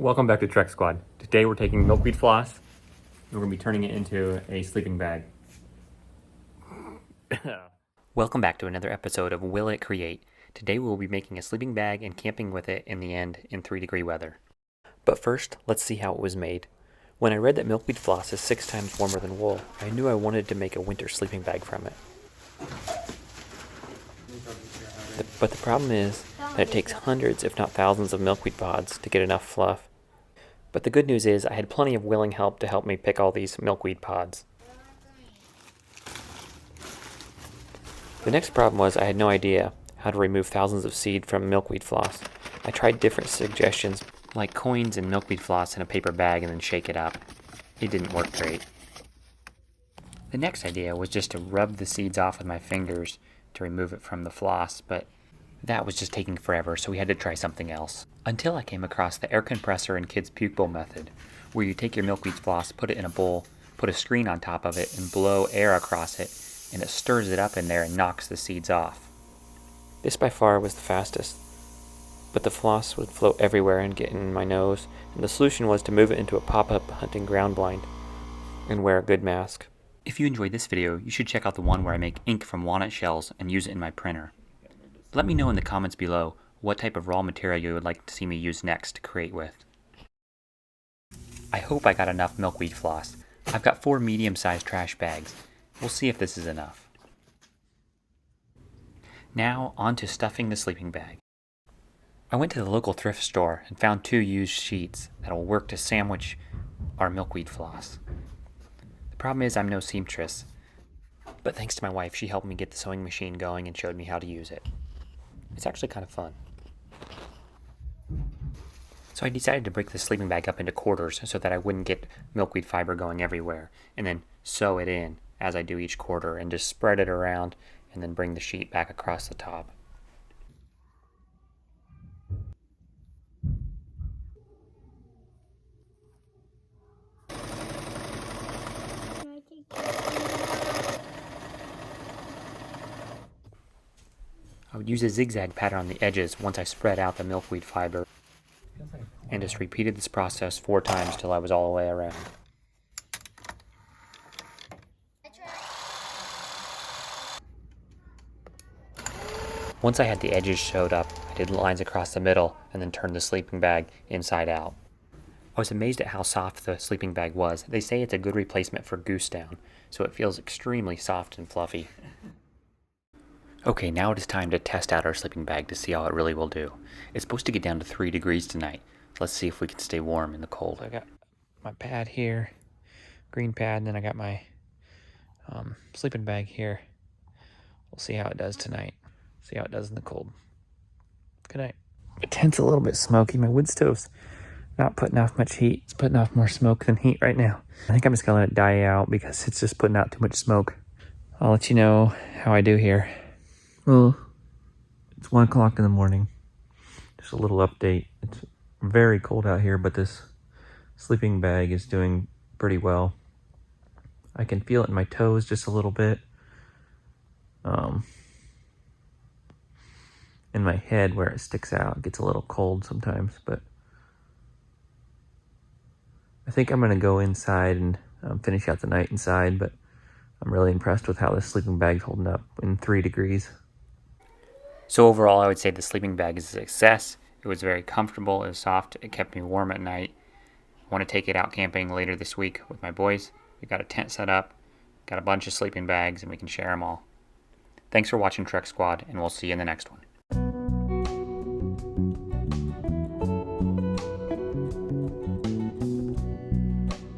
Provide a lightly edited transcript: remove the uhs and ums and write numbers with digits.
Welcome back to TrekSquad. Today we're taking milkweed floss and we're going to be turning it into a sleeping bag. Welcome back to another episode of Will It Create. Today we'll be making a sleeping bag and camping with it in the end in 3-degree weather. But first, let's see how it was made. When I read that milkweed floss is 6 times warmer than wool, I knew I wanted to make a winter sleeping bag from it. But the problem is that it takes hundreds if not thousands of milkweed pods to get enough fluff. But the good news is I had plenty of willing help to help me pick all these milkweed pods. The next problem was I had no idea how to remove thousands of seed from milkweed floss. I tried different suggestions like coins and milkweed floss in a paper bag and then shake it up. It didn't work great. The next idea was just to rub the seeds off with my fingers to remove it from the floss, but that was just taking forever, so we had to try something else. Until I came across the air compressor and kids puke bowl method, where you take your milkweed floss, put it in a bowl, put a screen on top of it, and blow air across it, and it stirs it up in there and knocks the seeds off. This by far was the fastest, but the floss would float everywhere and get in my nose, and the solution was to move it into a pop-up hunting ground blind and wear a good mask. If you enjoyed this video, you should check out the one where I make ink from walnut shells and use it in my printer. Let me know in the comments below what type of raw material you would like to see me use next to create with. I hope I got enough milkweed floss. I've got 4 medium-sized trash bags. We'll see if this is enough. Now, on to stuffing the sleeping bag. I went to the local thrift store and found 2 used sheets that will work to sandwich our milkweed floss. The problem is I'm no seamstress, but thanks to my wife, she helped me get the sewing machine going and showed me how to use it. It's actually kind of fun. So I decided to break the sleeping bag up into quarters so that I wouldn't get milkweed fiber going everywhere, and then sew it in as I do each quarter and just spread it around and then bring the sheet back across the top. I would use a zigzag pattern on the edges once I spread out the milkweed fiber, and just repeated this process 4 times till I was all the way around. Once I had the edges sewed up, I did lines across the middle and then turned the sleeping bag inside out. I was amazed at how soft the sleeping bag was. They say it's a good replacement for goose down, so it feels extremely soft and fluffy. Okay, now it is time to test out our sleeping bag to see how it really will do. It's supposed to get down to 3 degrees tonight. Let's see if we can stay warm in the cold. I got my pad here, green pad, and then I got my sleeping bag here. We'll see how it does tonight. See how it does in the cold. Good night. My tent's a little bit smoky. My wood stove's not putting off much heat. It's putting off more smoke than heat right now. I think I'm just gonna let it die out because it's just putting out too much smoke. I'll let you know how I do here. Well, it's 1 o'clock in the morning. Just a little update. It's very cold out here, but this sleeping bag is doing pretty well. I can feel it in my toes just a little bit. In my head where it sticks out, it gets a little cold sometimes, but I think I'm gonna go inside and finish out the night inside, but I'm really impressed with how this sleeping bag's holding up in 3 degrees. So overall, I would say the sleeping bag is a success. It was very comfortable, it was soft, it kept me warm at night. I want to take it out camping later this week with my boys. We got a tent set up, got a bunch of sleeping bags, and we can share them all. Thanks for watching TrekSquad, and we'll see you in the next one.